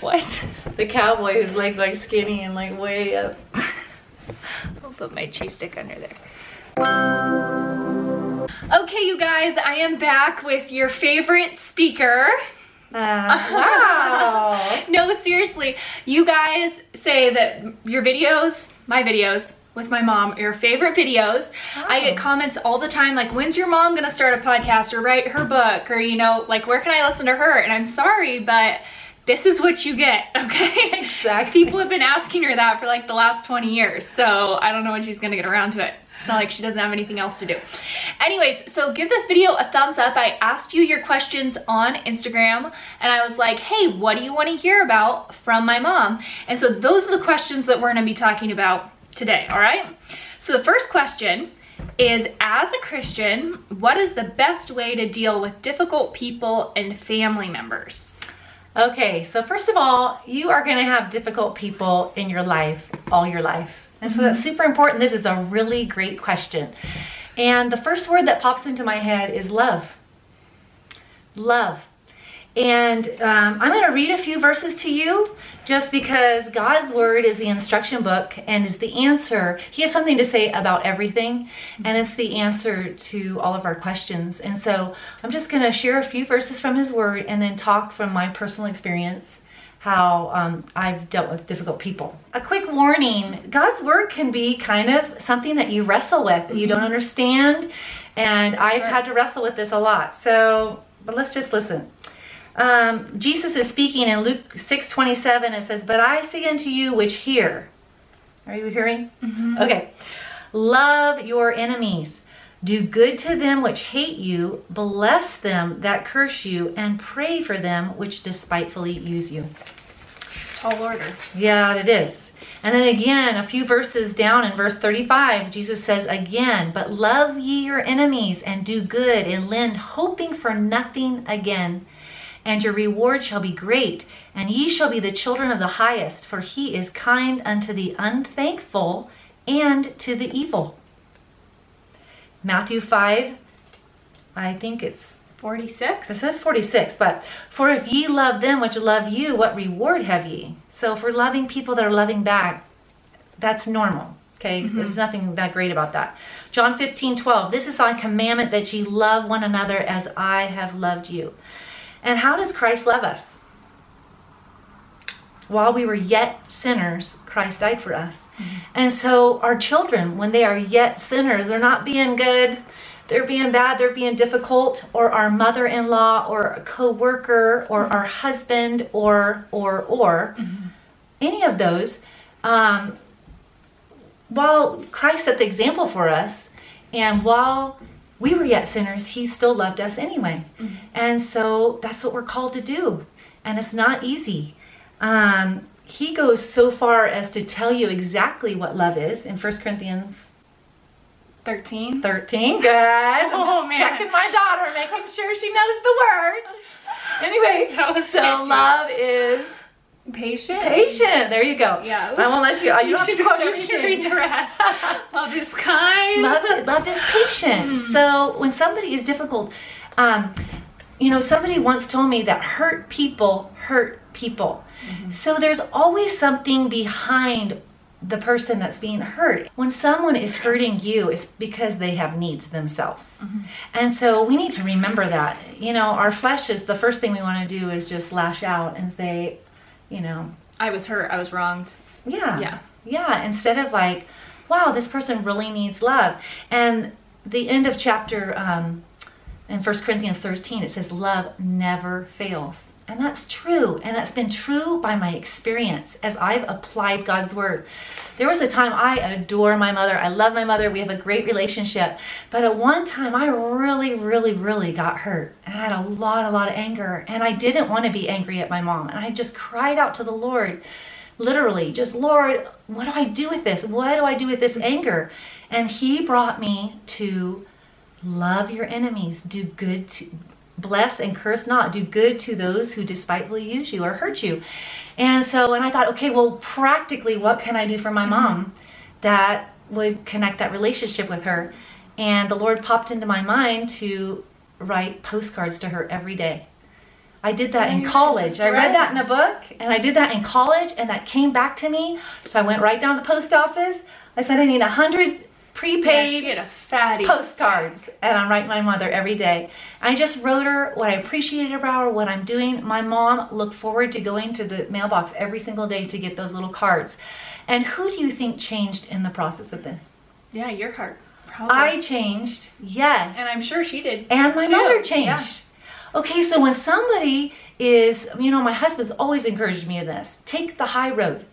What? The cowboy whose legs are like skinny and like way up. I'll put my cheese stick under there. Okay, you guys, I am back with your favorite speaker. Wow. No, seriously, you guys say that your videos, my videos with my mom, are your favorite videos. Oh. I get comments all the time like, when's your mom gonna start a podcast or write her book, or you know, like, where can I listen to her? And I'm sorry, but this is what you get, okay? Exactly. People have been asking her that for like the last 20 years, so I don't know when she's gonna get around to it. It's not like she doesn't have anything else to do. Anyways, so give this video a thumbs up. I asked you your questions on Instagram, and I was like, hey, what do you want to hear about from my mom? And so those are the questions that we're gonna be talking about today, all right? So the first question is, as a Christian, what is the best way to deal with difficult people and family members? Okay, so first of all, you are going to have difficult people in your life all your life. And so that's super important. This is a really great question. And the first word that pops into my head is love. Love. And I'm going to read a few verses to you just because God's word is the instruction book and is the answer. He has something to say about everything, and it's the answer to all of our questions. And so I'm just going to share a few verses from his word and then talk from my personal experience how I've dealt with difficult people. A quick warning, God's word can be kind of something that you wrestle with, that you don't understand, and I've had to wrestle with this a lot. So, but let's just listen. Jesus is speaking in Luke 6:27. It says, but I say unto you which hear. Are you hearing? Mm-hmm. Okay. Love your enemies. Do good to them which hate you. Bless them that curse you. And pray for them which despitefully use you. Tall order. Yeah, it is. And then again, a few verses down in verse 35, Jesus says again, but love ye your enemies and do good and lend, hoping for nothing again. And your reward shall be great, and ye shall be the children of the highest, for he is kind unto the unthankful and to the evil. Matthew 5, I think it's 46. It says 46, but for if ye love them which love you, what reward have ye? So if we're loving people that are loving back, that's normal. Okay, mm-hmm. There's nothing that great about that. John 15:12, this is my commandment, that ye love one another as I have loved you. And how does Christ love us? While we were yet sinners, Christ died for us. Mm-hmm. And so our children, when they are yet sinners, they're not being good, they're being bad, they're being difficult, or our mother-in-law, or a co-worker, or our husband, or mm-hmm. any of those, while Christ set the example for us, and while we were yet sinners, he still loved us anyway. Mm-hmm. And so that's what we're called to do. And it's not easy. He goes so far as to tell you exactly what love is in 1 Corinthians 13. 13. Good. I'm just checking my daughter, making sure she knows the word. Anyway, so love is patient. Patient. There you go. Yeah. I won't let you. You have to quote everything. You should read the rest. Love is kind. Love is patient. Mm. So when somebody is difficult, somebody once told me that hurt people hurt people. Mm-hmm. So there's always something behind the person that's being hurt. When someone is hurting you, it's because they have needs themselves. Mm-hmm. And so we need to remember that. Our flesh is the first thing we want to do is just lash out and say, I was hurt, I was wronged. Yeah. Instead of like, wow, this person really needs love. And the end of chapter in 1 Corinthians 13, it says love never fails. And that's true. And that's been true by my experience as I've applied God's word. There was a time I adore my mother. I love my mother. We have a great relationship. But at one time I really, really, really got hurt. And I had a lot of anger. And I didn't want to be angry at my mom. And I just cried out to the Lord, literally, just, Lord, what do I do with this? What do I do with this anger? And he brought me to love your enemies. Do good to bless and curse not. Do good to those who despitefully use you or hurt you. And I thought, okay, well, practically, what can I do for my mom that would connect that relationship with her? And the Lord popped into my mind to write postcards to her every day. I did that in Yeah, college. I that's read that right. in a book, and I did that in college, and that came back to me. So I went right down to the post office. I said, I need 100 Yeah, prepaid she had a fatty postcards, and I write my mother every day. I just wrote her what I appreciated about her, what I'm doing. My mom looked forward to going to the mailbox every single day to get those little cards. And who do you think changed in the process of this? Yeah, your heart. Probably. I changed, yes. And I'm sure she did. And my too. mother changed. Yeah. Okay, so when somebody is, my husband's always encouraged me in this. Take the high road.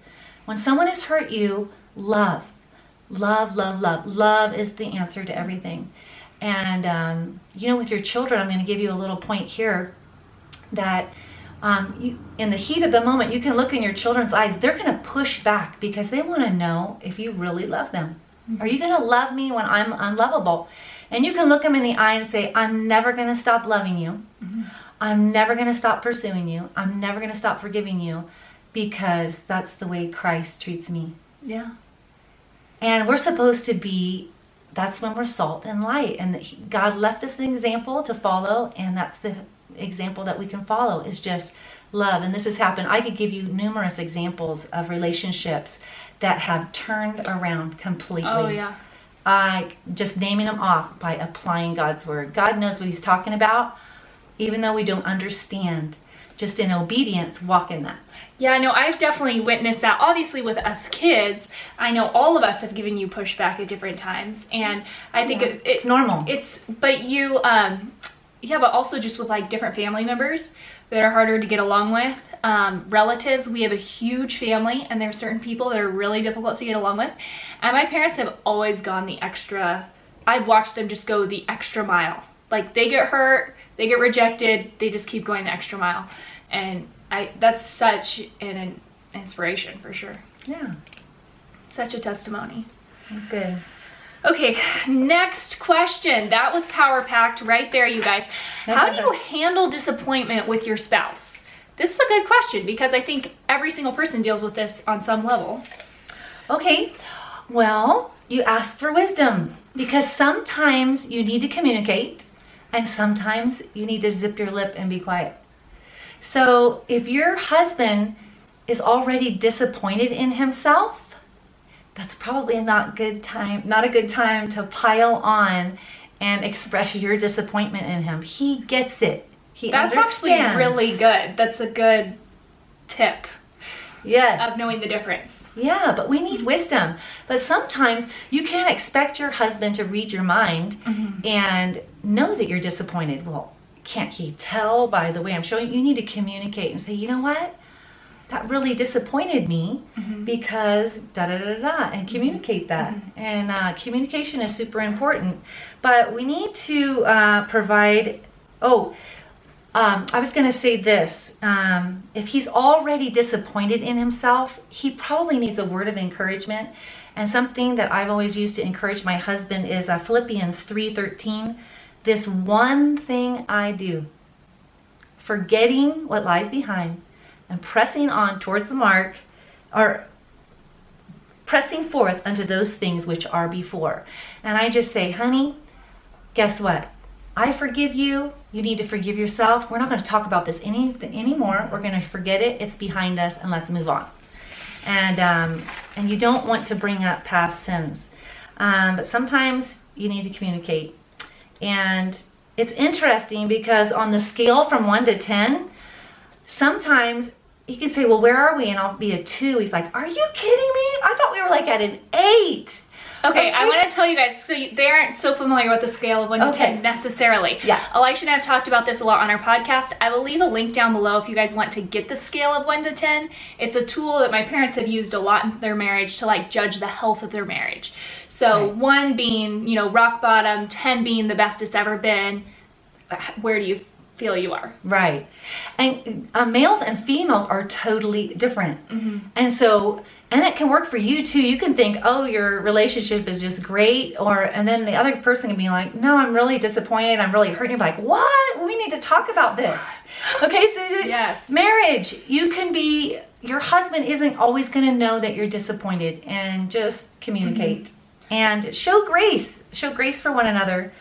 When someone has hurt you, love. Love, love, love. Love is the answer to everything. And, with your children, I'm going to give you a little point here that in the heat of the moment, you can look in your children's eyes. They're going to push back because they want to know if you really love them. Are you going to love me when I'm unlovable? And you can look them in the eye and say, I'm never going to stop loving you. I'm never going to stop pursuing you. I'm never going to stop forgiving you because that's the way Christ treats me. Yeah. And we're supposed to be, that's when we're salt and light. And God left us an example to follow, and that's the example that we can follow is just love. And this has happened. I could give you numerous examples of relationships that have turned around completely. Oh, yeah. Just naming them off by applying God's word. God knows what he's talking about, even though we don't understand. Just in obedience, walk in that. Yeah, no, I've definitely witnessed that. Obviously, with us kids, I know all of us have given you pushback at different times, and I think it's normal. But you, but also just with like different family members that are harder to get along with. Relatives, we have a huge family, and there are certain people that are really difficult to get along with. And my parents have always gone the extra. I've watched them just go the extra mile. Like they get hurt, they get rejected, they just keep going the extra mile. And that's such an inspiration for sure. Yeah. Such a testimony. Good. Okay, next question. That was power packed right there, you guys. How do you handle disappointment with your spouse? This is a good question because I think every single person deals with this on some level. Okay, well, you ask for wisdom because sometimes you need to communicate and sometimes you need to zip your lip and be quiet. So if your husband is already disappointed in himself, that's probably not a good time to pile on and express your disappointment in him. He gets it. That's actually really good. That's a good tip. Yes. Of knowing the difference. Yeah, but we need wisdom. But sometimes you can't expect your husband to read your mind and know that you're disappointed. Well, can't he tell by the way I'm showing? You need to communicate and say, you know what? That really disappointed me because da-da-da-da, and communicate that. And communication is super important. But we need to provide, I was going to say this. If he's already disappointed in himself, he probably needs a word of encouragement. And something that I've always used to encourage my husband is Philippians 3:13. This one thing I do, forgetting what lies behind and pressing on towards the mark, or pressing forth unto those things which are before. And I just say, honey, guess what? I forgive you. You need to forgive yourself. We're not going to talk about this anymore. We're going to forget it. It's behind us, and let's move on. And you don't want to bring up past sins. But sometimes you need to communicate. And it's interesting because on the scale from 1 to 10, sometimes he can say, well, where are we? And I'll be a 2. He's like, are you kidding me? I thought we were like at an 8. Okay, I want to tell you guys, so they aren't so familiar with the scale of 1 to 10 necessarily. Yeah. Elisha and I have talked about this a lot on our podcast. I will leave a link down below if you guys want to get the scale of 1 to 10. It's a tool that my parents have used a lot in their marriage to like judge the health of their marriage. So 1 being, rock bottom, 10 being the best it's ever been. Where do you feel you are? Right. And males and females are totally different. And so, and it can work for you too. You can think, oh, your relationship is just great. And then the other person can be like, no, I'm really disappointed. I'm really hurting. You're like, what? We need to talk about this. Okay. So yes. Marriage, you can be, your husband isn't always going to know that you're disappointed, and just communicate and show grace for one another.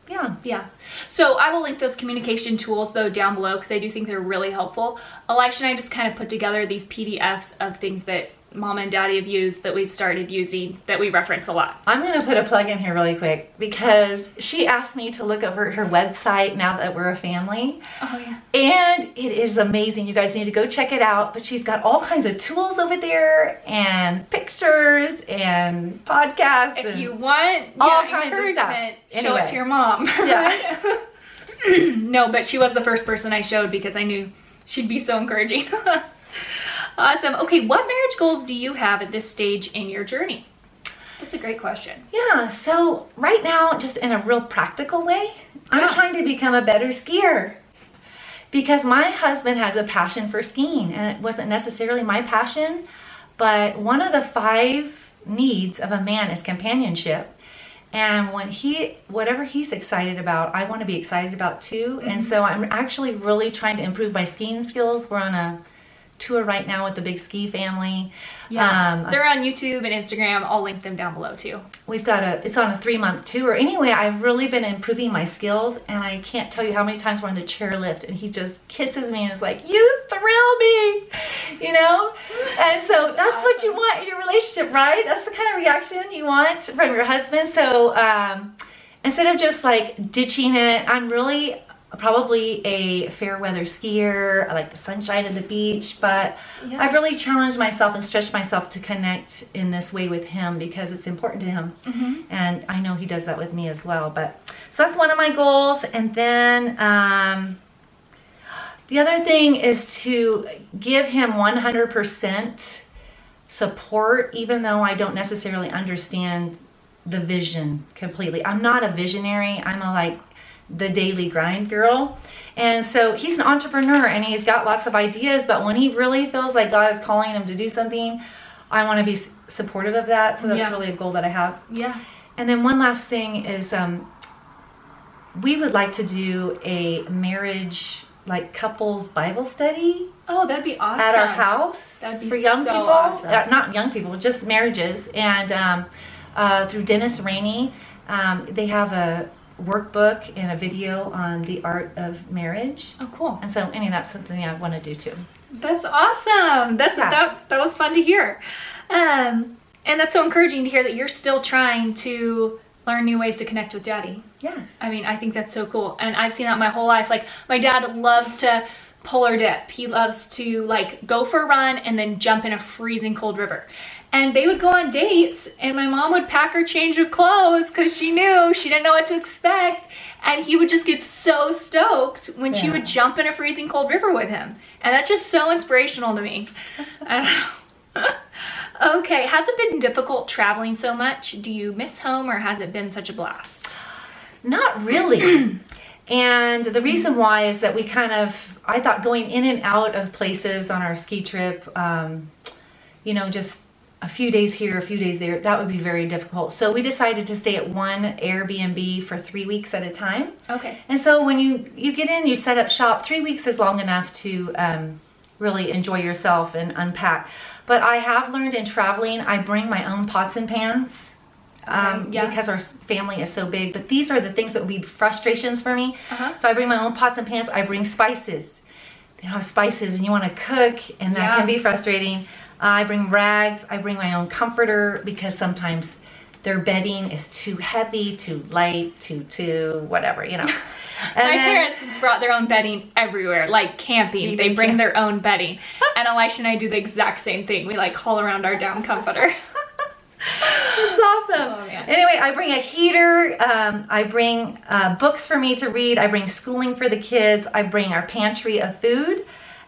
Yeah. So I will link those communication tools though down below because I do think they're really helpful. Elisha and I just kind of put together these PDFs of things that Mama and Daddy have used that we've started using that we reference a lot. I'm going to put a plug in here really quick because she asked me to look over her website now that we're a family. Oh yeah. And it is amazing. You guys need to go check it out. But she's got all kinds of tools over there and pictures and podcasts. If and you want all kinds of stuff. encouragement, show Anyway. it to your mom. Yeah. No, but she was the first person I showed because I knew she'd be so encouraging. Awesome. Okay, what marriage goals do you have at this stage in your journey? That's a great question. Yeah, so right now, just in a real practical way, I'm Yeah. trying to become a better skier because my husband has a passion for skiing, and it wasn't necessarily my passion, but one of the 5 needs of a man is companionship. And whatever he's excited about, I want to be excited about too. And so I'm actually really trying to improve my skiing skills. We're on a tour right now with the Big Ski family. Yeah, they're on YouTube and Instagram. I'll link them down below too. It's on a 3-month tour. Anyway, I've really been improving my skills, and I can't tell you how many times we're on the chairlift and he just kisses me and is like, "You thrill me," you know? And so that's what you want in your relationship, right? That's the kind of reaction you want from your husband. So instead of just like ditching it, I'm really probably a fair weather skier. I like the sunshine and the beach, but Yeah. I've really challenged myself and stretched myself to connect in this way with him because it's important to him. And I know he does that with me as well. But so that's one of my goals. And then the other thing is to give him 100% support, even though I don't necessarily understand the vision completely. I'm not a visionary. I'm the daily grind girl. And so he's an entrepreneur and he's got lots of ideas, but when he really feels like God is calling him to do something, I want to be supportive of that. So that's really a goal that I have. Yeah. And then one last thing is we would like to do a marriage, like couples Bible study Oh, that'd be awesome. at our house. That'd be for young so people. awesome. Not young people, just marriages. And through Dennis Rainey, they have a workbook and a video on the art of marriage. Oh, cool. And so that's something I want to do too. That's awesome. That was fun to hear. And that's so encouraging to hear that you're still trying to learn new ways to connect with Daddy. Yes. I mean, I think that's so cool. And I've seen that my whole life. Like, my dad loves to polar dip. He loves to like go for a run and then jump in a freezing cold river. And they would go on dates and my mom would pack her change of clothes because she knew she didn't know what to expect. And he would just get so stoked when she would jump in a freezing cold river with him. And that's just so inspirational to me. I don't know. Okay, has it been difficult traveling so much? Do you miss home or has it been such a blast? Not really. And the reason why is that I thought going in and out of places on our ski trip, just a few days here, a few days there, that would be very difficult. So we decided to stay at one Airbnb for 3 weeks at a time. Okay. And so when you get in, you set up shop, 3 weeks is long enough to really enjoy yourself and unpack. But I have learned in traveling, I bring my own pots and pans because our family is so big. But these are the things that would be frustrations for me. So I bring my own pots and pans. I bring spices. Spices and you want to cook and that can be frustrating. I bring rags. I bring my own comforter because sometimes their bedding is too heavy, too light, too whatever, And My parents brought their own bedding everywhere, like camping. They bring their own bedding. And Elisha and I do the exact same thing. We like haul around our down comforter. That's awesome. Oh, man. Anyway, I bring a heater. I bring books for me to read. I bring schooling for the kids. I bring our pantry of food.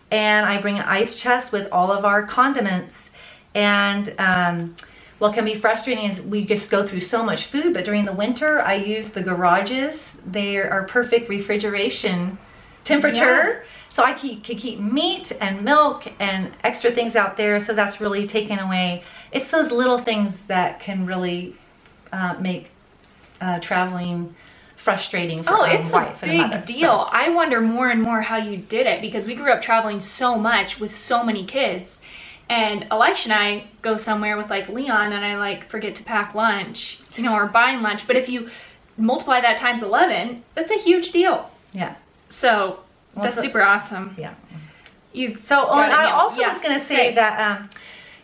And I bring an ice chest with all of our condiments. And what can be frustrating is we just go through so much food, but during the winter, I use the garages. They are perfect refrigeration temperature. So I can keep meat and milk and extra things out there. So that's really taken away. It's those little things that can really make traveling frustrating for a wife and a mother. It's a big deal. I wonder more and more how you did it because we grew up traveling so much with so many kids. And Elisha and I go somewhere with like Leon and I like forget to pack lunch, or buying lunch. But if you multiply that times 11, that's a huge deal. Yeah. So Well, that's so- super awesome. Yeah. You've So got it I nailed. also Yes, was going to say that,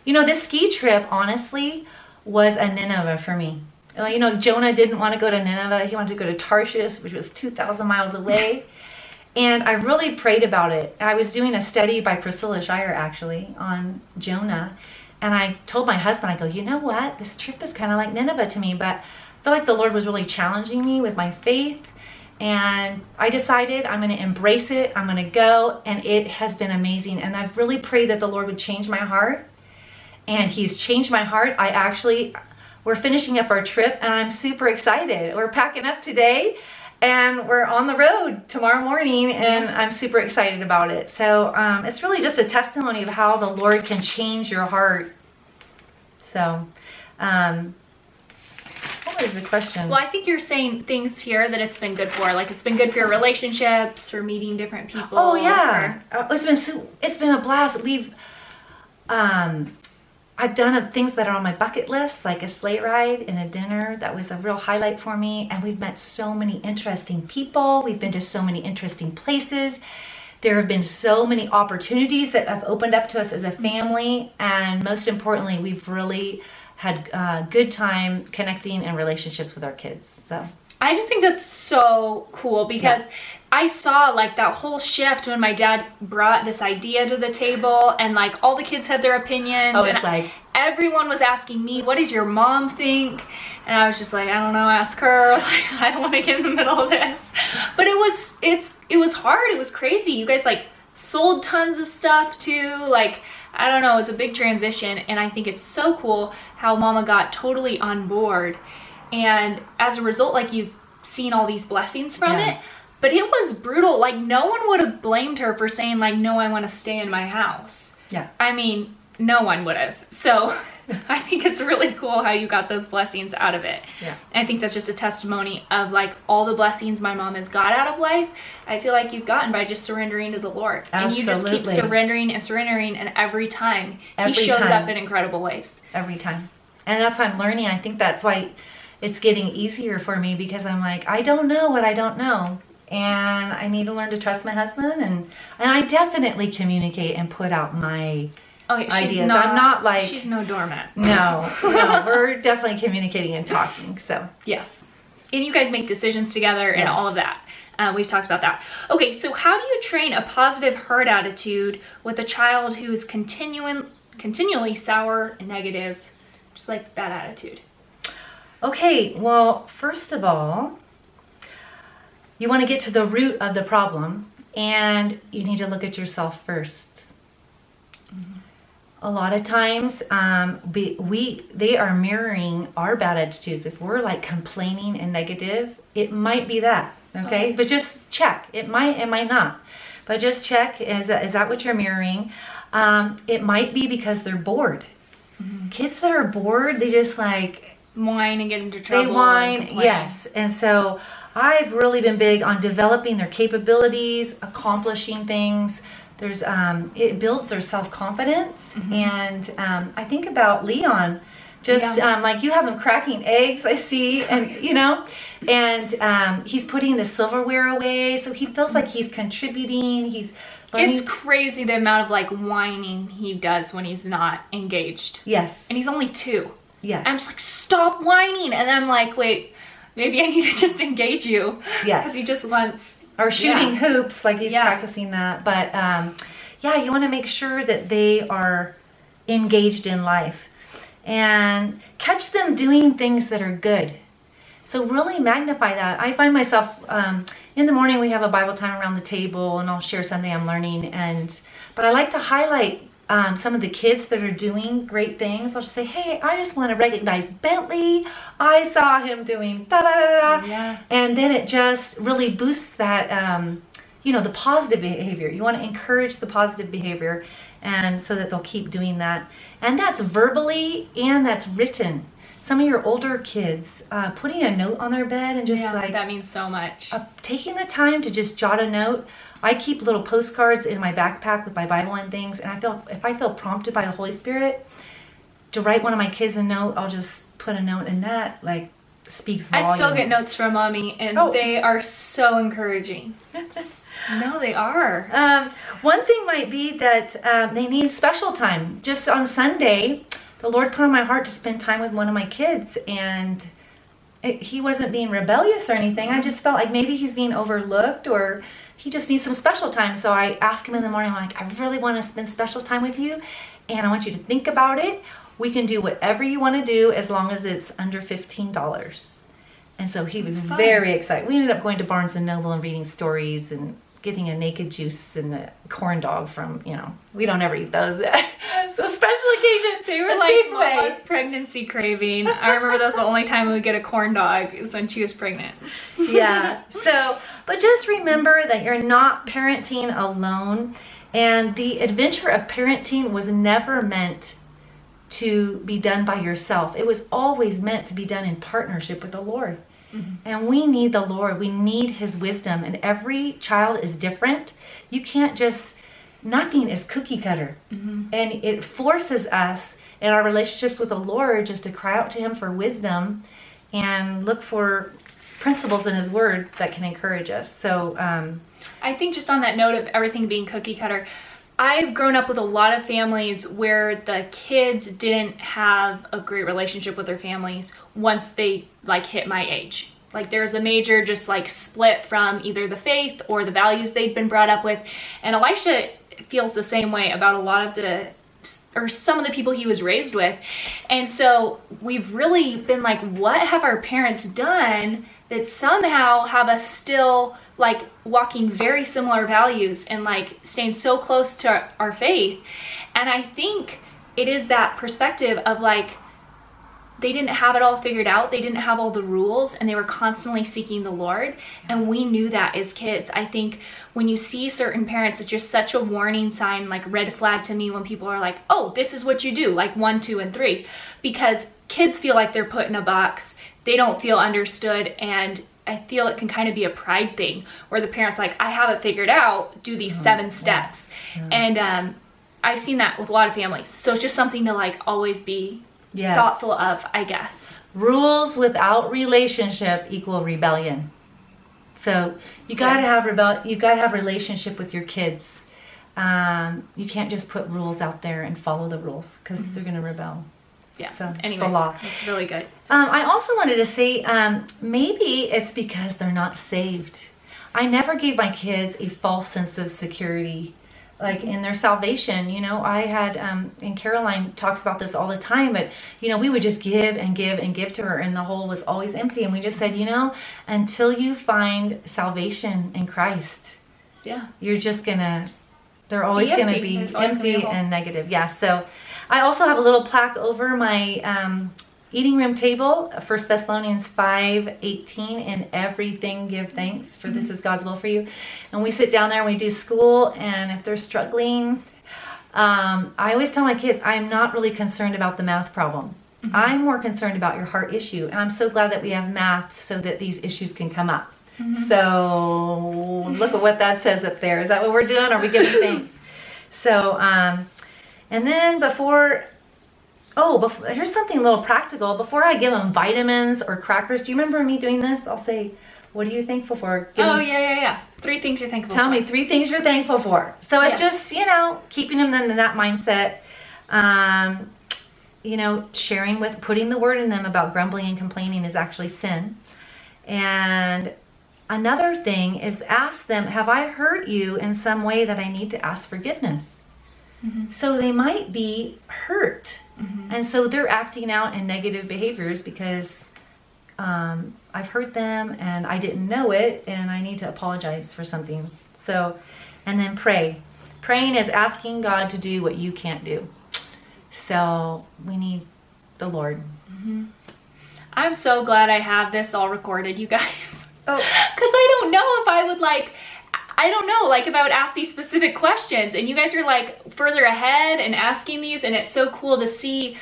this ski trip, honestly, was a Nineveh for me. Jonah didn't want to go to Nineveh. He wanted to go to Tarshish, which was 2,000 miles away. And I really prayed about it. I was doing a study by Priscilla Shirer, actually, on Jonah. And I told my husband, I go, you know what? This trip is kind of like Nineveh to me, but I feel like the Lord was really challenging me with my faith. And I decided I'm going to embrace it. I'm going to go. And it has been amazing. And I've really prayed that the Lord would change my heart. And He's changed my heart. We're finishing up our trip and I'm super excited. We're packing up today and we're on the road tomorrow morning and I'm super excited about it. So it's really just a testimony of how the Lord can change your heart. So, what was the question? Well, I think you're saying things here that it's been good for. Like it's been good for your relationships, for meeting different people. Oh yeah, it's been a blast. I've done things that are on my bucket list, like a sleigh ride and a dinner. That was a real highlight for me. And we've met so many interesting people. We've been to so many interesting places. There have been so many opportunities that have opened up to us as a family. And most importantly, we've really had a good time connecting in relationships with our kids. So I just think that's so cool because I saw like that whole shift when my dad brought this idea to the table and like all the kids had their opinions. Oh, it's and like everyone was asking me, what does your mom think? And I was just like, I don't know, ask her. Like, I don't want to get in the middle of this. But it was hard. It was crazy. You guys like sold tons of stuff too. Like, I don't know, it's a big transition. And I think it's so cool how Mama got totally on board. And as a result, like you've seen all these blessings from it. But it was brutal. Like no one would have blamed her for saying like, no, I want to stay in my house. Yeah. I mean, no one would have. So I think it's really cool how you got those blessings out of it. Yeah. And I think that's just a testimony of like all the blessings my mom has got out of life. I feel like you've gotten by just surrendering to the Lord. Absolutely. And you just keep surrendering and surrendering. And every time He shows up in incredible ways. Every time. And that's why I'm learning. I think that's why it's getting easier for me because I'm like, I don't know what I don't know. And I need to learn to trust my husband. And I definitely communicate and put out my ideas. I'm not like... She's no doormat. No, we're definitely communicating and talking. So, yes. And you guys make decisions together and all of that. We've talked about that. Okay, so how do you train a positive herd attitude with a child who is continually sour and negative, just like that attitude? Okay, well, first of all, you want to get to the root of the problem, and you need to look at yourself first. Mm-hmm. A lot of times, they are mirroring our bad attitudes. If we're like complaining and negative, it might be that. Okay, but just check. It might not. But just check. Is that what you're mirroring? It might be because they're bored. Mm-hmm. Kids that are bored, they just like whine and get into trouble. They whine, yes. And so I've really been big on developing their capabilities, accomplishing things. There's it builds their self-confidence. Mm-hmm. And I think about Leon, just like you have him cracking eggs, I see, and and he's putting the silverware away, so he feels like he's contributing. He's learning. It's crazy the amount of like whining he does when he's not engaged. Yes. And he's only 2. Yeah. I'm just like, stop whining. And I'm like, wait, maybe I need to just engage you. Yes. Because he just wants... Or shooting hoops, like he's practicing that. But you want to make sure that they are engaged in life. And catch them doing things that are good. So really magnify that. I find myself, in the morning we have a Bible time around the table and I'll share something I'm learning. But I like to highlight some of the kids that are doing great things. I'll just say, hey, I just want to recognize Bentley. I saw him doing da-da-da-da. Yeah. And then it just really boosts that, the positive behavior. You want to encourage the positive behavior and so that they'll keep doing that. And that's verbally and that's written. Some of your older kids, putting a note on their bed and just that means so much. Taking the time to just jot a note. I keep little postcards in my backpack with my Bible and things, and if I feel prompted by the Holy Spirit to write one of my kids a note, I'll just put a note in that. Like, speaks volumes. I still get notes from Mommy, and they are so encouraging. No, they are. One thing might be that they need special time. Just on Sunday, the Lord put on my heart to spend time with one of my kids, and he wasn't being rebellious or anything. I just felt like maybe he's being overlooked, or he just needs some special time. So I asked him in the morning, I'm like, I really want to spend special time with you, and I want you to think about it. We can do whatever you want to do as long as it's under $15. And so he was very excited. We ended up going to Barnes & Noble and reading stories and getting a naked juice and a corn dog from, we don't ever eat those. So special occasion. They were like Mama's pregnancy craving. I remember that's the only time we would get a corn dog is when she was pregnant. Yeah. So, but just remember that you're not parenting alone. And the adventure of parenting was never meant to be done by yourself. It was always meant to be done in partnership with the Lord. Mm-hmm. And we need the Lord. We need his wisdom. And every child is different. You can't just, nothing is cookie cutter. Mm-hmm. And it forces us in our relationships with the Lord just to cry out to him for wisdom and look for principles in his word that can encourage us. So I think just on that note of everything being cookie cutter, I've grown up with a lot of families where the kids didn't have a great relationship with their families once they hit my age. Like there's a major just split from either the faith or the values they'd been brought up with. And Elisha feels the same way about a lot of some of the people he was raised with. And so we've really been like, what have our parents done that somehow have us still walking very similar values and staying so close to our faith? And I think it is that perspective of they didn't have it all figured out. They didn't have all the rules, and they were constantly seeking the Lord. And we knew that as kids. I think when you see certain parents, it's just such a warning sign, red flag to me when people are like, oh, this is what you do, 1, 2, and 3. Because kids feel like they're put in a box. They don't feel understood, and I feel it can kind of be a pride thing where the parent's like, I have it figured out, do these 7 steps. And I've seen that with a lot of families. So it's just something to always be thoughtful of, I guess. Rules without relationship equal rebellion. So you gotta have relationship with your kids. You can't just put rules out there and follow the rules because they're gonna rebel. Yeah. So anyways, the law. That's really good. I also wanted to say, maybe it's because they're not saved. I never gave my kids a false sense of security, in their salvation. I had, and Caroline talks about this all the time, but, we would just give and give and give to her, and the hole was always empty. And we just said, until you find salvation in Christ, you're just they're always going to be empty and negative. Yeah. So I also have a little plaque over my eating room table, 1 Thessalonians 5:18, in everything give thanks, for this is God's will for you. And we sit down there and we do school, and if they're struggling, I always tell my kids, I'm not really concerned about the math problem. I'm more concerned about your heart issue. And I'm so glad that we have math so that these issues can come up. So look at what that says up there. Is that what we're doing? Are we giving thanks? So, and then here's something a little practical. Before I give them vitamins or crackers, do you remember me doing this? I'll say, what are you thankful for? Yeah. 3 things you're thankful for. Tell me 3 things you're thankful for. So it's just, keeping them in that mindset. Sharing putting the word in them about grumbling and complaining is actually sin. And another thing is ask them, have I hurt you in some way that I need to ask forgiveness? So they might be hurt. And so they're acting out in negative behaviors because I've hurt them and I didn't know it and I need to apologize for something. So, and then pray. Praying is asking God to do what you can't do. So we need the Lord. I'm so glad I have this all recorded, you guys. Because I don't know if I would if I would ask these specific questions, and you guys are further ahead and asking these, and it's so cool to see,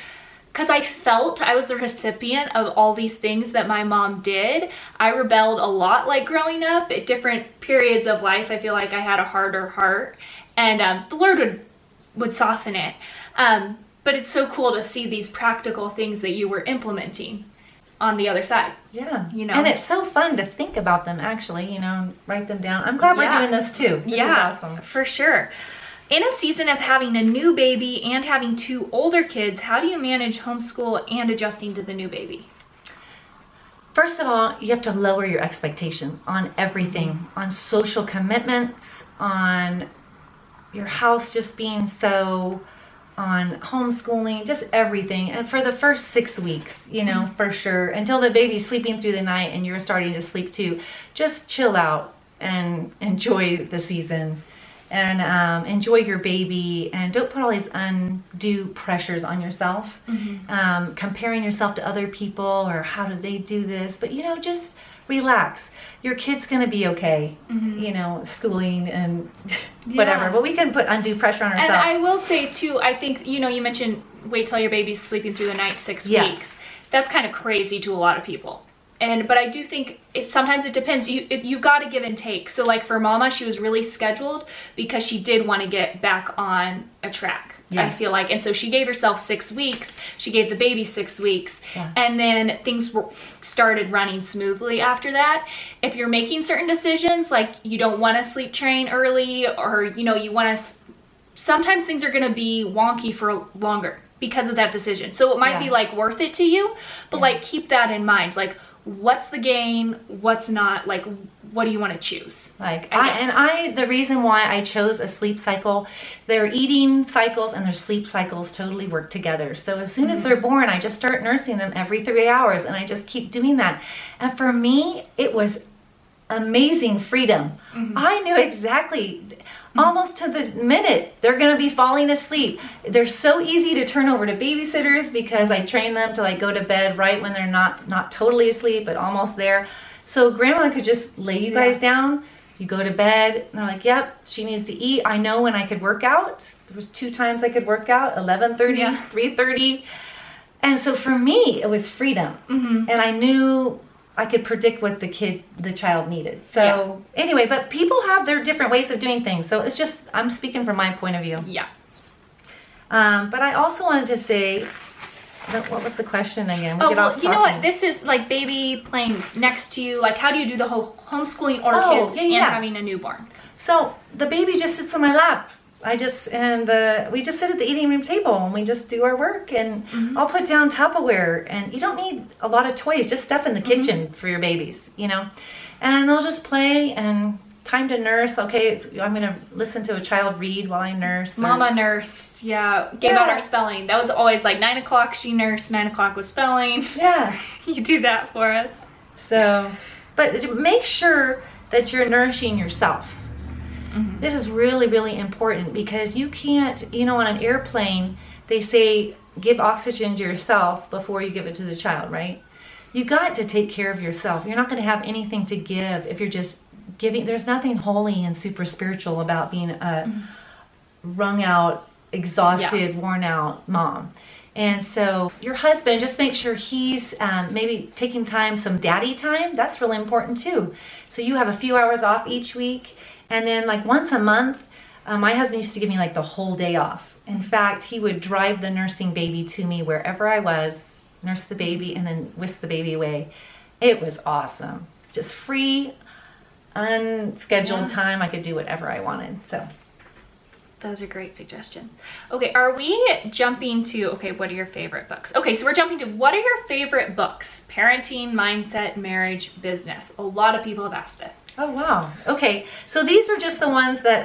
because I felt I was the recipient of all these things that my mom did. I rebelled a lot growing up at different periods of life. I feel like I had a harder heart, and the Lord would soften it. But it's so cool to see these practical things that you were implementing. on the other side. Yeah. You know? And it's so fun to think about them, actually, you know, write them down. I'm glad we're doing this too. This is awesome. For sure. In a season of having a new baby and having 2 older kids, how do you manage homeschool and adjusting to the new baby? First of all, you have to lower your expectations on everything, on social commitments, on your house just being so, on homeschooling, just everything. And for the first 6 weeks, you know, for sure, until the baby's sleeping through the night and you're starting to sleep too, just chill out and enjoy the season. And enjoy your baby, and don't put all these undue pressures on yourself, comparing yourself to other people or how did they do this, but you know, just relax. Your kid's gonna be okay, you know, schooling and whatever, but we can put undue pressure on ourselves. And I will say too, I think, you know, you mentioned wait till your baby's sleeping through the night 6 weeks. That's kind of crazy to a lot of people. But I do think sometimes it depends. You've got to give and take. So like for Mama, she was really scheduled because she did want to get back on a track. I feel like. And so she gave herself 6 weeks. She gave the baby 6 weeks. And then things started running smoothly after that. If you're making certain decisions, like you don't want to sleep train early, or, you know, you want to, sometimes things are going to be wonky for longer because of that decision. So it might be like worth it to you, but like keep that in mind. Like, what's the gain? What's not? Like, what do you want to choose? Like, the reason why I chose a sleep cycle, their eating cycles and their sleep cycles totally work together. So as soon as they're born, I just start nursing them every 3 hours, and I just keep doing that. And for me, it was amazing freedom. I knew exactly, almost to the minute, they're going to be falling asleep. They're so easy to turn over to babysitters because I train them to like go to bed right when they're not totally asleep, but almost there. So grandma could just lay you guys down, you go to bed, and they're like, yep, she needs to eat. I know when I could work out. There was 2 times I could work out, 11:30, 3:30. And so for me, it was freedom. And I knew I could predict what the child needed. So anyway, but people have their different ways of doing things. So it's just, I'm speaking from my point of view. But I also wanted to say, what was the question again? You know what? This is like baby playing next to you. Like, how do you do the whole homeschooling older kids and having a newborn? So the baby just sits on my lap. We just sit at the eating room table and we just do our work, and I'll put down Tupperware, and you don't need a lot of toys, just stuff in the kitchen for your babies, you know, and they'll just play. And time to nurse. Okay, I'm going to listen to a child read while I nurse. Mama nursed, gave out our spelling. That was always like 9 o'clock she nursed, 9 o'clock was spelling. You do that for us. So, but make sure that you're nourishing yourself. This is really, really important, because you can't, you know, on an airplane, they say give oxygen to yourself before you give it to the child, right? You got to take care of yourself. You're not going to have anything to give if you're just giving. There's nothing holy and super spiritual about being a wrung out, exhausted, worn out mom. And so your husband, just make sure he's maybe taking time, some daddy time. That's really important too. So you have a few hours off each week. And then like once a month, my husband used to give me like the whole day off. In fact, he would drive the nursing baby to me wherever I was, nurse the baby, and then whisk the baby away. It was awesome. Just free, unscheduled time. I could do whatever I wanted. So those are great suggestions. Okay, are we jumping to, what are your favorite books? Okay, so we're jumping to, what are your favorite books? Parenting, mindset, marriage, business. A lot of people have asked this. Oh, wow. Okay, so these are just the ones that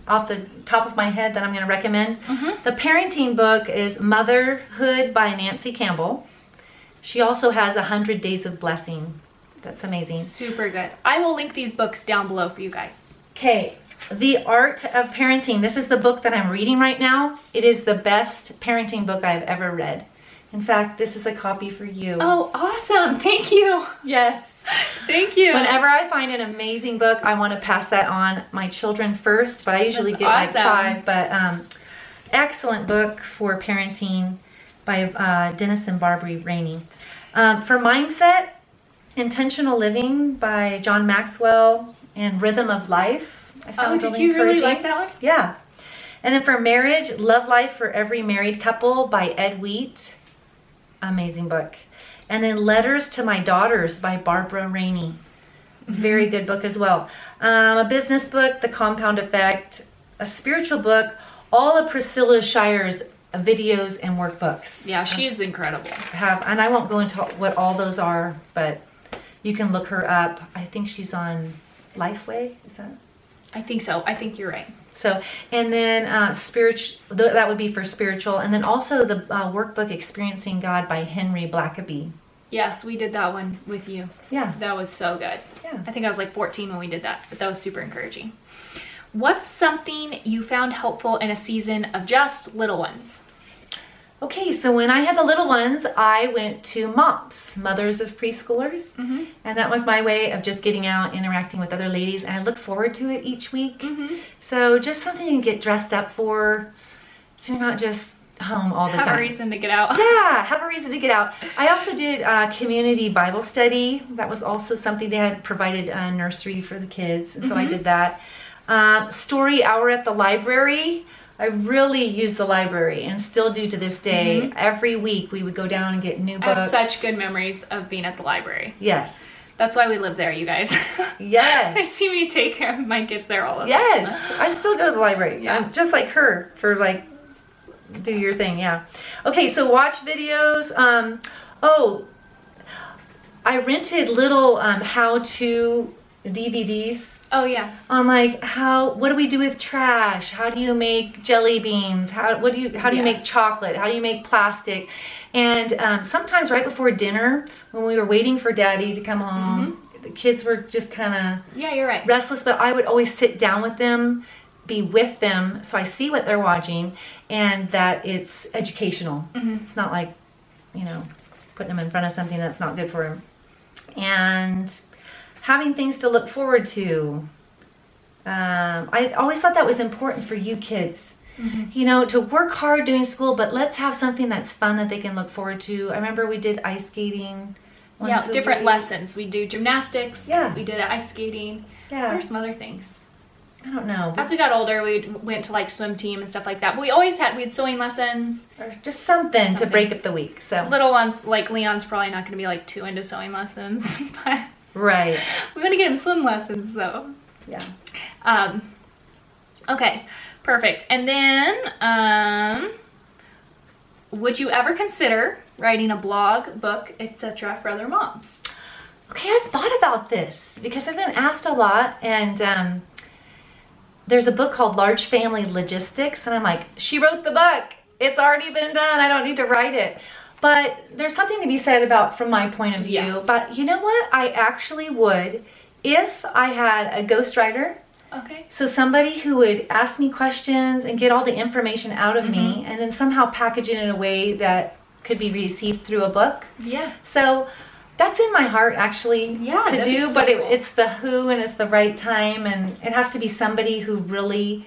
off the top of my head, that I'm going to recommend. The parenting book is Motherhood by Nancy Campbell. She also has 100 Days of Blessing. That's amazing. Super good. I will link these books down below for you guys. Okay, The Art of Parenting. This is the book that I'm reading right now. It is the best parenting book I've ever read. In fact, this is a copy for you. Oh, awesome. Thank you. Yes. Thank you. Whenever I find an amazing book, I want to pass that on my children first, but I usually get like 5. But excellent book for parenting by Dennis and Barbara Rainey. For mindset, Intentional Living by John Maxwell and Rhythm of Life. I found did you really like that one? Yeah. And then for marriage, Love Life for Every Married Couple by Ed Wheat. Amazing book. And then Letters to My Daughters by Barbara Rainey. Very good book as well. A business book, The Compound Effect, a spiritual book, all of Priscilla Shire's videos and workbooks. Yeah, she's incredible. And I won't go into what all those are, but you can look her up. I think she's on Lifeway, is that? I think so. I think you're right. So, and then that would be for spiritual. And then also the workbook Experiencing God by Henry Blackaby. Yes, we did that one with you. Yeah. That was so good. Yeah. I think I was like 14 when we did that, but that was super encouraging. What's something you found helpful in a season of just little ones? Okay, so when I had the little ones, I went to MOPS, Mothers of Preschoolers. Mm-hmm. And that was my way of just getting out, interacting with other ladies. And I look forward to it each week. Mm-hmm. So just something you can get dressed up for, so you're not just home all the time. Have a reason to get out. Yeah, have a reason to get out. I also did community Bible study. That was also something they had provided a nursery for the kids. And so I did that. Story hour at the library. I really used the library and still do to this day. Every week we would go down and get new books. I have such good memories of being at the library. Yes. That's why we live there, you guys. Yes. I see me take care of my kids there all the time. Yes. I still go to the library. Yeah. I'm just like her for like, do your thing. Yeah. Okay. So watch videos. I rented little how-to DVDs. Oh yeah. On like what do we do with trash? How do you make jelly beans? How do you make chocolate? How do you make plastic? And sometimes right before dinner, when we were waiting for Daddy to come home, the kids were just kind of you're right. restless. But I would always sit down with them, be with them, so I see what they're watching, and that it's educational. It's not like, putting them in front of something that's not good for them. And having things to look forward to. I always thought that was important for you kids. To work hard doing school, but let's have something that's fun that they can look forward to. I remember we did ice skating. Different lessons. We do gymnastics. Yeah. We did ice skating. Yeah. There's some other things. I don't know. As we got older, we went to like swim team and stuff like that. But we had sewing lessons. Or just something to break up the week. So little ones, like Leon's probably not going to be like too into sewing lessons. But right. we want to get him swim lessons though. Yeah. Okay, perfect. And then, would you ever consider writing a blog, book, etc. for other moms? Okay, I've thought about this because I've been asked a lot, and there's a book called Large Family Logistics, and I'm like, she wrote the book. It's already been done. I don't need to write it. But there's something to be said about from my point of view. Yes. But you know what? I actually would if I had a ghostwriter. Okay. So somebody who would ask me questions and get all the information out of me and then somehow package it in a way that could be received through a book. Yeah. So that's in my heart actually to do, so but cool. it's the who and it's the right time, and it has to be somebody who really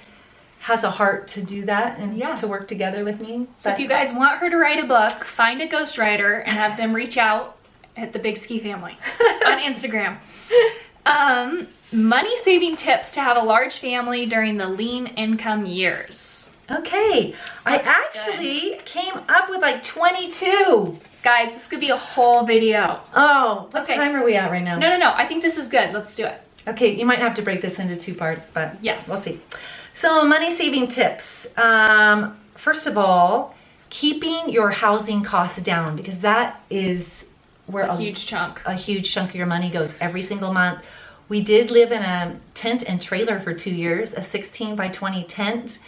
has a heart to do that and to work together with me. So if you guys want her to write a book, find a ghostwriter and have them reach out at the Big Ski Family on Instagram. Money saving tips to have a large family during the lean income years. Okay, I actually came up with like 22. Guys, this could be a whole video. Oh, what time are we at right now? No. I think this is good. Let's do it. Okay, you might have to break this into 2 parts, but yes, we'll see. So money saving tips. First of all, keeping your housing costs down, because that is where a huge chunk of your money goes every single month. We did live in a tent and trailer for 2 years, a 16 by 20 tent.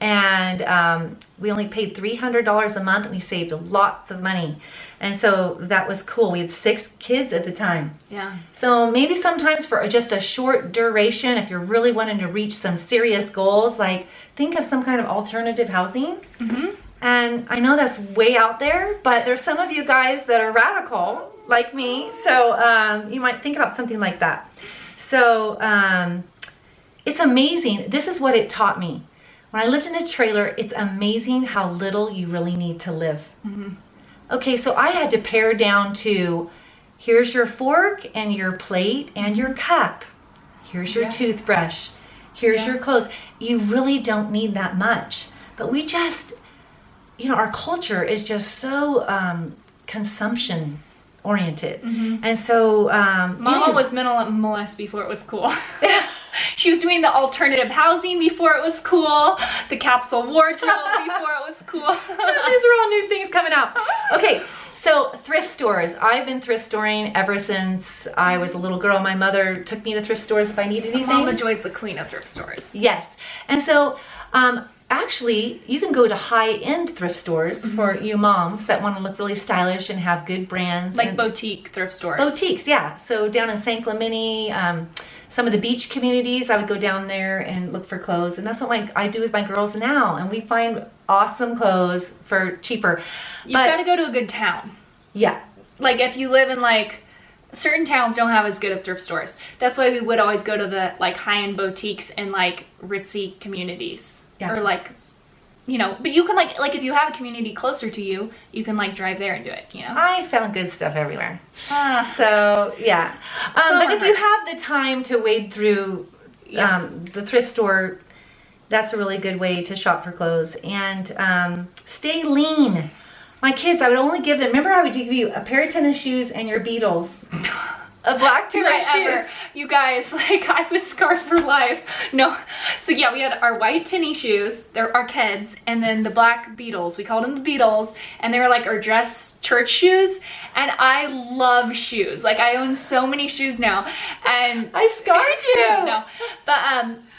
And we only paid $300 a month, and we saved lots of money. And so that was cool. We had 6 kids at the time. Yeah. So maybe sometimes for just a short duration, if you're really wanting to reach some serious goals, like think of some kind of alternative housing. And I know that's way out there, but there's some of you guys that are radical like me. So you might think about something like that. So it's amazing. This is what it taught me. When I lived in a trailer, it's amazing how little you really need to live. Okay, so I had to pare down to, here's your fork and your plate and your cup. Here's your toothbrush. Here's your clothes. You really don't need that much. But we just, our culture is just so consumption oriented. And so Mama was minimalist before it was cool. She was doing the alternative housing before it was cool, the capsule wardrobe before it was cool. These are all new things coming out. Okay, so thrift stores. I've been thrift storing ever since I was a little girl. My mother took me to thrift stores if I needed anything. Mama Joy's the queen of thrift stores. Yes, and so actually, you can go to high-end thrift stores for you moms that want to look really stylish and have good brands. Like boutique thrift stores. Boutiques, yeah. So down in San Clemente, some of the beach communities, I would go down there and look for clothes. And that's what I do with my girls now. And we find awesome clothes for cheaper. You've got to go to a good town. Yeah. Like if you live in like, certain towns don't have as good of thrift stores. That's why we would always go to the like high-end boutiques in like ritzy communities. Yeah. Or like, you know, but you can like if you have a community closer to you, you can like drive there and do it, you know? I found good stuff everywhere. So, yeah. But if you have the time to wade through the thrift store, that's a really good way to shop for clothes. And stay lean. My kids, I would only give them, remember I would give you a pair of tennis shoes and your Beatles. A black pair of shoes. You guys, like I was scarred for life. No, so yeah, we had our white tennis shoes, they're our kids, and then the black Beatles. We called them the Beatles, and they were like our dress church shoes. And I love shoes. Like I own so many shoes now, and I scarred you. No, but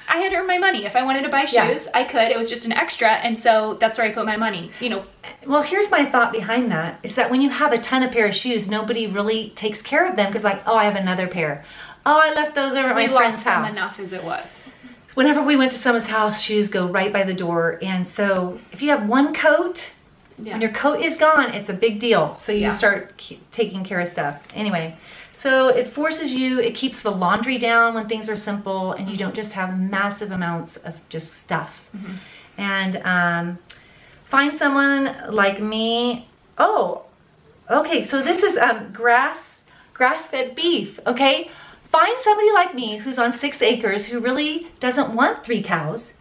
I had to earn my money. If I wanted to buy shoes, I could. It was just an extra, and so that's where I put my money. You know. Well, here's my thought behind that, is that when you have a ton of pair of shoes, nobody really takes care of them because like, oh, I have another pair. Oh, I left those over at my friend's house. Enough as it was. Whenever we went to someone's house, shoes go right by the door. And so if you have one coat, when your coat is gone, it's a big deal. So you start taking care of stuff. Anyway, so it forces you, it keeps the laundry down when things are simple and you don't just have massive amounts of just stuff. And find someone like me. Oh, okay, so this is grass-fed beef, okay? Find somebody like me who's on 6 acres who really doesn't want 3 cows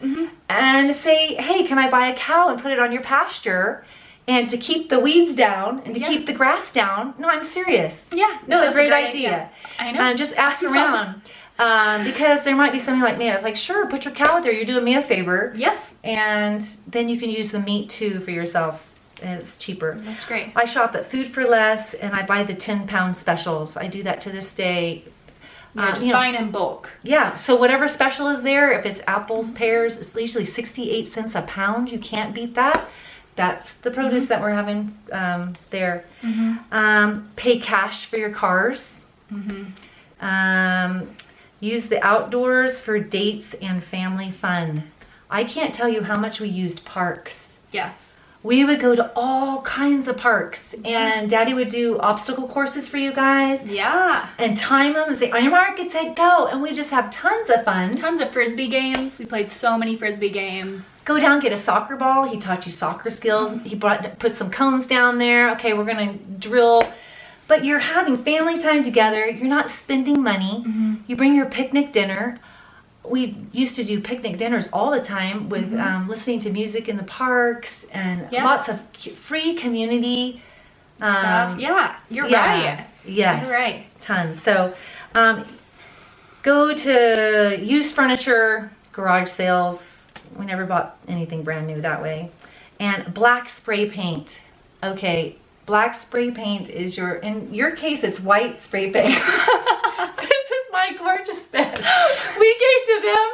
and say, hey, can I buy a cow and put it on your pasture and to keep the weeds down and to keep the grass down? No, I'm serious. Yeah, no, that's a great idea. I know. Just ask around. Because there might be somebody like me that's like, sure, put your cow out there. You're doing me a favor. Yes. And then you can use the meat too for yourself. And it's cheaper. That's great. I shop at Food for Less and I buy the 10-pound specials. I do that to this day. Just buying in bulk. Yeah. So whatever special is there, if it's apples, pears, it's usually 68 cents a pound. You can't beat that. That's the produce that we're having there. Pay cash for your cars. Use the outdoors for dates and family fun. I can't tell you how much we used parks. Yes. We would go to all kinds of parks and Daddy would do obstacle courses for you guys. Yeah. And time them and say, on your mark, get set, go. And we just have tons of fun. Tons of Frisbee games. We played so many Frisbee games. Go down, get a soccer ball. He taught you soccer skills. He put some cones down there. Okay, we're going to drill. But you're having family time together. You're not spending money. You bring your picnic dinner. We used to do picnic dinners all the time with listening to music in the parks and lots of free community stuff. Yeah, you're right. Yes, you're right. Tons. So go to used furniture, garage sales. We never bought anything brand new that way. And black spray paint. Okay, black spray paint is in your case, it's white spray paint. This is my gorgeous bed. We gave to them,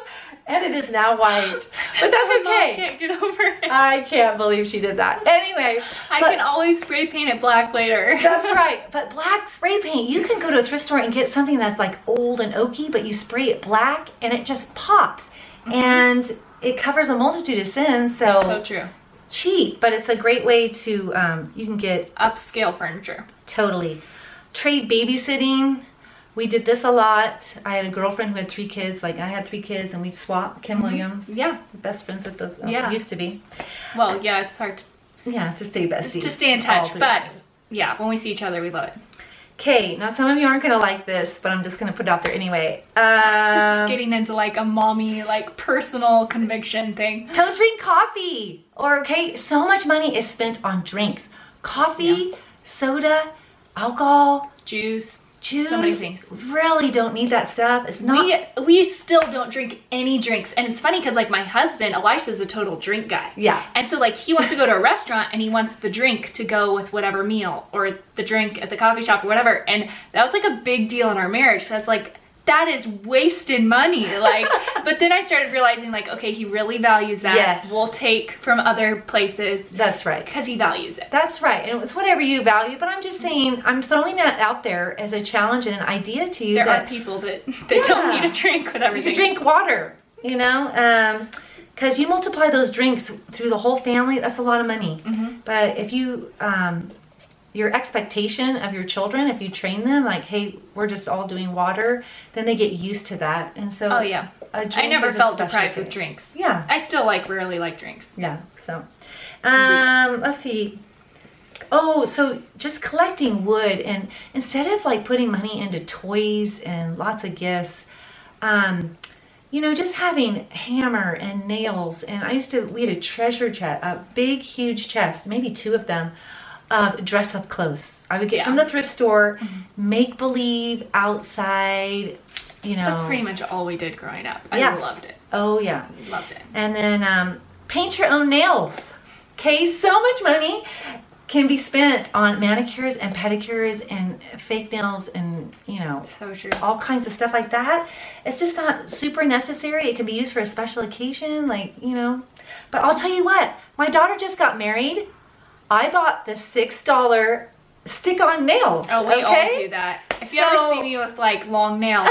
and it is now white. But that's okay. I can't get over it. I can't believe she did that. Anyway. I can always spray paint it black later. That's right. But black spray paint, you can go to a thrift store and get something that's like old and oaky, but you spray it black, and it just pops. And it covers a multitude of sins. So true. Cheap, but it's a great way to, you can get upscale furniture. Totally. Trade babysitting. We did this a lot. I had a girlfriend who had 3 kids. Like I had 3 kids and we swapped. Kim Williams. Yeah. Best friends with those. Used to be. Well, yeah, it's hard. To stay besties. Just to stay in touch. But yeah, when we see each other, we love it. Okay, now some of you aren't going to like this, but I'm just going to put it out there anyway. This is getting into like a mommy, like personal conviction thing. Don't drink coffee. Or, okay, so much money is spent on drinks. Coffee, soda, alcohol, Juice. juice. So many things. Really don't need that stuff. It's not. We still don't drink any drinks, and it's funny because like my husband Elisha's a total drink guy. Yeah. And so like he wants to go to a restaurant and he wants the drink to go with whatever meal, or the drink at the coffee shop or whatever. And that was like a big deal in our marriage. So I was like, that is wasted money. Like, but then I started realizing like, okay, he really values that. Yes. We'll take from other places. That's right. Because he values it. That's right. And it's whatever you value, but I'm just saying, I'm throwing that out there as a challenge and an idea to you. There are people that don't need a drink with everything. You drink water, you know, because you multiply those drinks through the whole family, that's a lot of money. But if you, your expectation of your children, if you train them like, hey, we're just all doing water, then they get used to that. And so oh yeah, I never felt deprived with drinks. Yeah, I still rarely like drinks. Yeah. So let's see. Oh, so just collecting wood, and instead of like putting money into toys and lots of gifts, you know, just having hammer and nails. And we had a treasure chest, a big huge chest, maybe 2 of them, of dress up clothes. I would get from the thrift store, make believe outside, you know. That's pretty much all we did growing up. I loved it. Oh yeah. Loved it. And then paint your own nails. Okay, so much money can be spent on manicures and pedicures and fake nails and, you know, so true. All kinds of stuff like that. It's just not super necessary. It can be used for a special occasion, like, you know. But I'll tell you what, my daughter just got married. I bought the $6 stick-on nails. Oh, we all do that. If you ever see me with like long nails,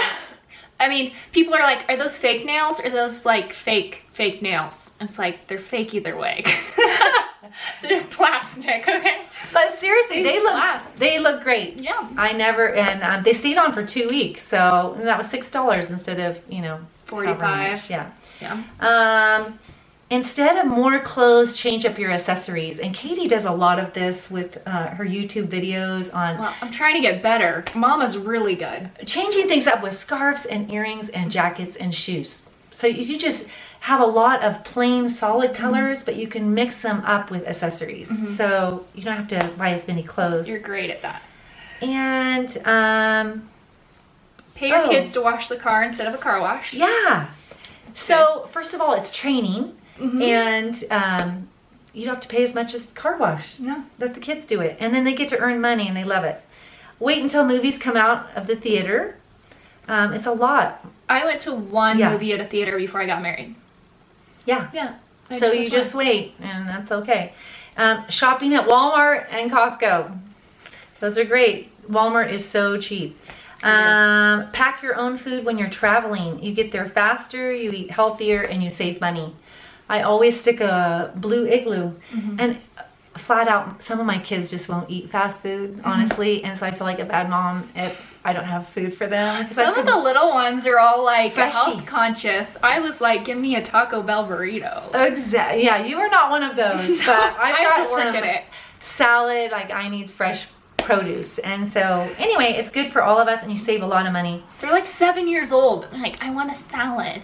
I mean, people are like, are those fake nails or are those like fake nails? And it's like, they're fake either way. They're plastic, okay? But seriously, they look great. Yeah. And they stayed on for 2 weeks, so and that was $6 instead of, you know, 45. Yeah. Yeah. Instead of more clothes, change up your accessories. And Katie does a lot of this with her YouTube videos on... Well, I'm trying to get better. Mama's really good. Changing things up with scarves and earrings and jackets and shoes. So you can just have a lot of plain, solid colors, but you can mix them up with accessories. So you don't have to buy as many clothes. You're great at that. And... pay your kids to wash the car instead of a car wash. Yeah. So first of all, it's training. And you don't have to pay as much as the car wash. No. Let the kids do it. And then they get to earn money and they love it. Wait until movies come out of the theater. It's a lot. I went to one movie at a theater before I got married. Yeah. Yeah. So you just wait, and that's okay. Shopping at Walmart and Costco. Those are great. Walmart is so cheap. Pack your own food when you're traveling. You get there faster, you eat healthier, and you save money. I always stick a blue igloo, and flat out, some of my kids just won't eat fast food, honestly, and so I feel like a bad mom if I don't have food for them. Some of the little ones are all like Freshies. health conscious. I was like, give me a Taco Bell burrito. Exactly. Yeah, you are not one of those, but I've got have to work some at it. salad. Like I need fresh produce, and so anyway, it's good for all of us, and you save a lot of money. They're like 7 years old. I'm like, I want a salad.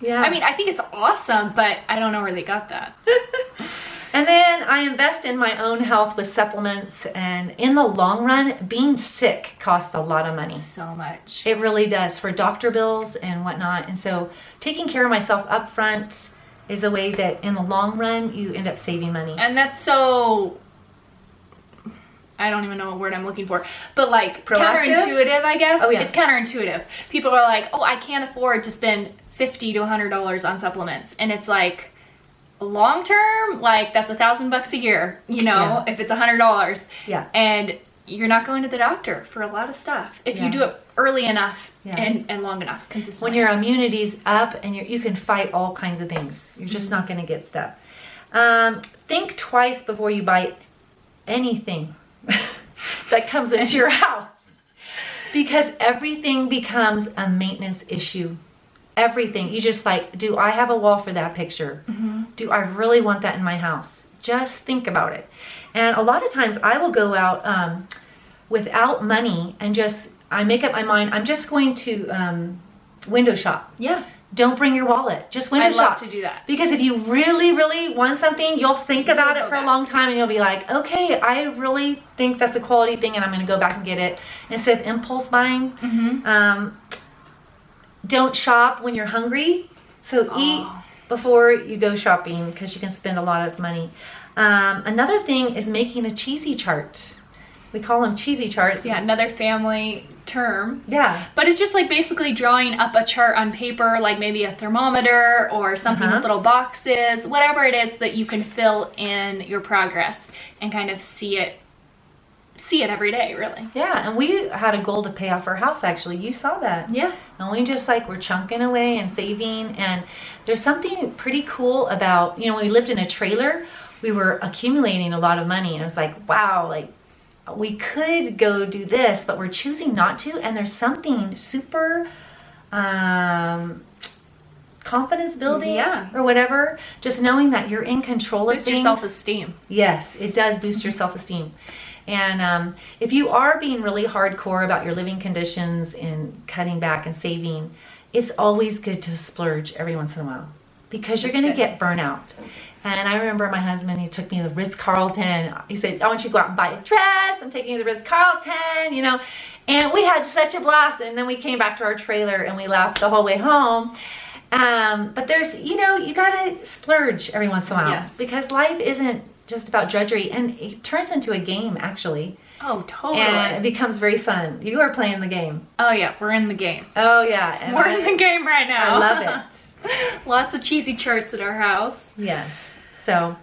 Yeah. I mean, I think it's awesome, but I don't know where they got that. And then I invest in my own health with supplements, and in the long run, being sick costs a lot of money. So much. It really does, for doctor bills and whatnot. And so taking care of myself up front is a way that in the long run, you end up saving money. And that's so, I don't even know what word I'm looking for, but like Proactive? counterintuitive, I guess. Oh, yeah. It's counterintuitive. People are like, oh, I can't afford to spend $50 to $100 on supplements. And it's like, long term, like that's $1,000 a year, you know, if it's $100. Yeah. And you're not going to the doctor for a lot of stuff if you do it early enough and long enough, consistently. When your immunity's up and you can fight all kinds of things. You're just not going to get stuff. Think twice before you buy anything that comes into your house, because everything becomes a maintenance issue. Everything. You just like, do I have a wall for that picture? Do I really want that in my house? Just think about it. And a lot of times I will go out without money and I make up my mind, I'm just going to window shop. Yeah. don't bring your wallet. Just window I'd shop. love to do that. Because if you really, really want something, you'll think about it for a long time and you'll be like, okay, I really think that's a quality thing and I'm going to go back and get it. Instead of impulse buying, don't shop when you're hungry. So eat before you go shopping because you can spend a lot of money. Another thing is making a cheesy chart. We call them cheesy charts. Yeah, another family term. Yeah. But it's just like basically drawing up a chart on paper, like maybe a thermometer or something with little boxes, whatever it is that you can fill in your progress and kind of see it every day, really. Yeah, and we had a goal to pay off our house, actually. You saw that. Yeah. And we just like were chunking away and saving. And there's something pretty cool about, when we lived in a trailer, we were accumulating a lot of money. And it was like, wow, like we could go do this, but we're choosing not to. And there's something super confidence building or whatever. Just knowing that you're in control of things. Boost your self-esteem. Yes, it does boost your self-esteem. And if you are being really hardcore about your living conditions and cutting back and saving, it's always good to splurge every once in a while because you're going to get burnout. And I remember my husband, he took me to the Ritz-Carlton. He said, I want you to go out and buy a dress. I'm taking you to the Ritz-Carlton, And we had such a blast. And then we came back to our trailer and we laughed the whole way home. But there's, you got to splurge every once in a while because life isn't just about drudgery, and it turns into a game, actually. Oh, totally. And it becomes very fun. You are playing the game. Oh, yeah, we're in the game. Oh, yeah. And we're in the game right now. I love it. Lots of cheesy charts at our house. Yes. So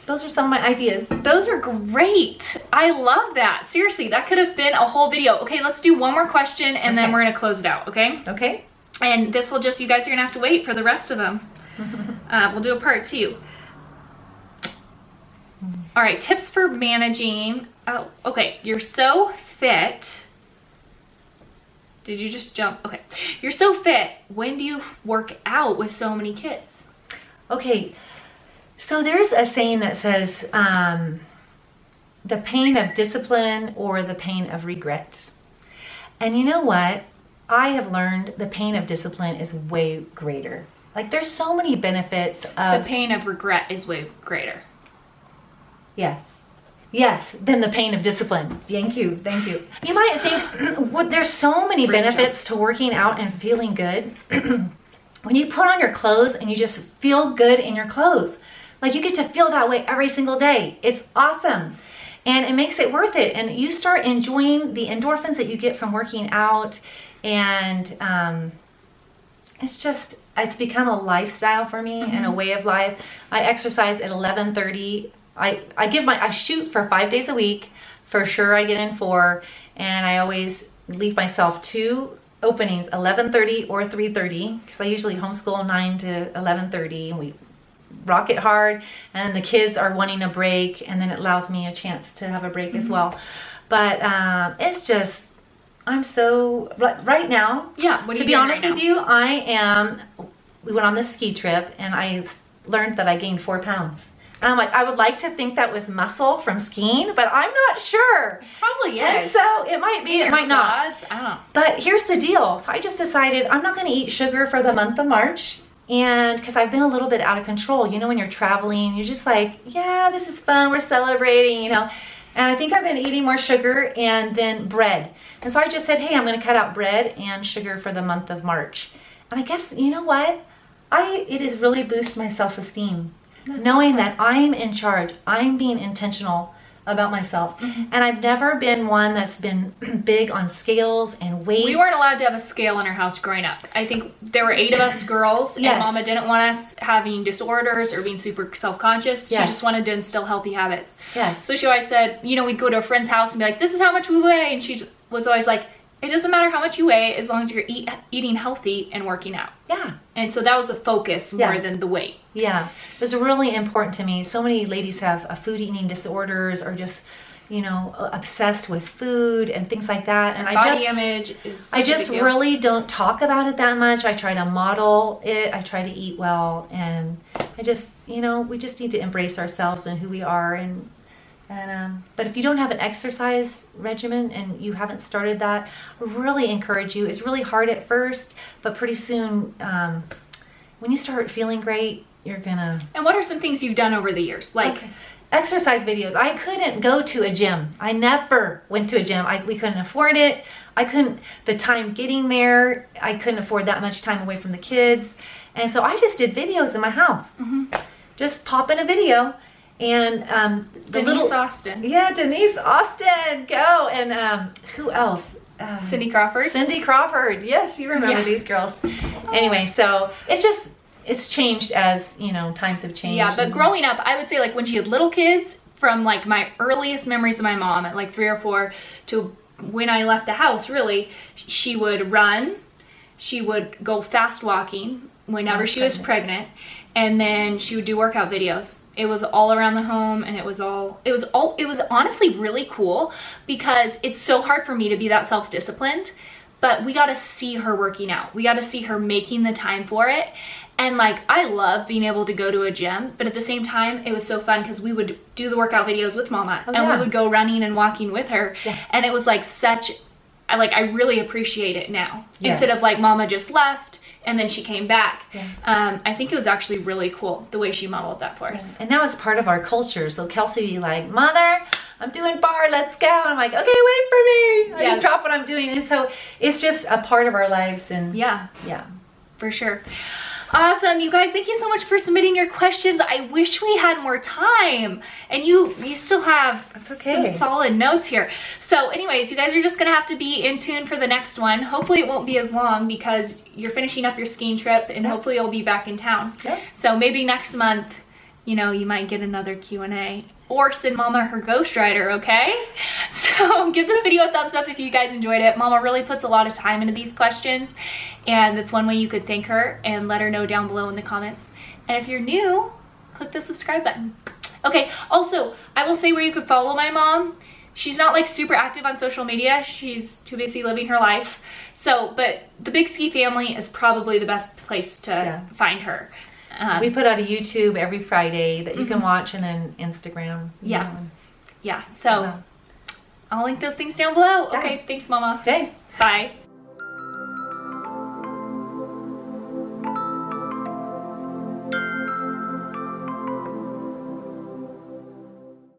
those are some of my ideas. Those are great. I love that. Seriously, that could have been a whole video. Okay, let's do one more question, and then we're going to close it out, okay? Okay. And this will just, you guys are going to have to wait for the rest of them. We'll do a part 2. All right, tips for managing. Oh, okay. You're so fit. Did you just jump? Okay. You're so fit. When do you work out with so many kids? Okay. So there's a saying that says the pain of discipline or the pain of regret. And you know what? I have learned the pain of discipline is way greater. Like there's so many benefits of... The pain of regret is way greater. Yes, then the pain of discipline. Thank you. You might think, there's so many benefits to working out and feeling good. When you put on your clothes and you just feel good in your clothes, like you get to feel that way every single day. It's awesome. And it makes it worth it. And you start enjoying the endorphins that you get from working out. And it's become a lifestyle for me and a way of life. I exercise at 11:30. I shoot for 5 days a week. For sure I get in 4, and I always leave myself 2 openings, 11:30 or 3:30, because I usually homeschool 9 to 11:30, and we rock it hard, and then the kids are wanting a break, and then it allows me a chance to have a break as well. But it's just, I'm so, right now, to be honest with you, we went on this ski trip, and I learned that I gained 4 pounds. And I'm like, I would like to think that was muscle from skiing, but I'm not sure. Probably is. And so it might be, it might not. I don't know. But here's the deal. So I just decided I'm not going to eat sugar for the month of March. And because I've been a little bit out of control, when you're traveling, you're just like, yeah, this is fun. We're celebrating, And I think I've been eating more sugar and then bread. And so I just said, hey, I'm going to cut out bread and sugar for the month of March. And I guess, you know what? It has really boosted my self-esteem. Knowing that I'm in charge, I'm being intentional about myself. And I've never been one that's been big on scales and weights. We weren't allowed to have a scale in our house growing up. I think there were 8 of us girls, and Mama didn't want us having disorders or being super self-conscious. She just wanted to instill healthy habits. So she always said, we'd go to a friend's house and be like, this is how much we weigh. And she was always like, it doesn't matter how much you weigh as long as you're eating healthy and working out. And so that was the focus more than the weight. It was really important to me. So many ladies have food eating disorders or just, obsessed with food and things like that. And body image is I just really don't talk about it that much. I try to model it. I try to eat well. And I just, we just need to embrace ourselves and who we are. And And but if you don't have an exercise regimen and you haven't started that, I really encourage you. It's really hard at first, but pretty soon, when you start feeling great, you're gonna. And what are some things you've done over the years? Like exercise videos. I couldn't go to a gym. I never went to a gym. We couldn't afford it. I couldn't, the time getting there, I couldn't afford that much time away from the kids. And so I just did videos in my house. Just pop in a video. And Jenise Austin. Yeah, Jenise Austin, go. And who else? Cindy Crawford. Cindy Crawford. Yes, you remember these girls. Anyway, so it's changed as, you know, times have changed. Yeah, but growing up, I would say like when she had little kids, from like my earliest memories of my mom at like 3 or 4 to when I left the house, really, she would run, she would go fast walking whenever she was pregnant, and then she would do workout videos. It was all around the home, and it was honestly really cool because it's so hard for me to be that self-disciplined, but we got to see her working out. We got to see her making the time for it. And like, I love being able to go to a gym, but at the same time, it was so fun because we would do the workout videos with Mama, and we would go running and walking with her. And it was like I really appreciate it now. Instead of like Mama just left and then she came back. I think it was actually really cool the way she modeled that for us. And now it's part of our culture. So Kelsey like, Mother, I'm doing bar, let's go. And I'm like, okay, wait for me. I just drop what I'm doing. And so it's just a part of our lives. And yeah, for sure. Awesome, you guys, thank you so much for submitting your questions. I wish we had more time, and you still have some solid notes here. So anyways, you guys are just gonna have to be in tune for the next one. Hopefully it won't be as long because you're finishing up your skiing trip, and hopefully you'll be back in town. So maybe next month, you know, you might get another Q&A or send Mama her Ghost Rider, okay? So give this video a thumbs up if you guys enjoyed it. Mama really puts a lot of time into these questions, and that's one way you could thank her, and let her know down below in the comments. And if you're new, click the subscribe button. Okay, also, I will say where you could follow my mom. She's not like super active on social media. She's too busy living her life. So, but the Big Ski Family is probably the best place to find her. We put out a YouTube every Friday that you can watch, and then Instagram. So I'll link those things down below. Okay, thanks, Mama. Okay. Bye.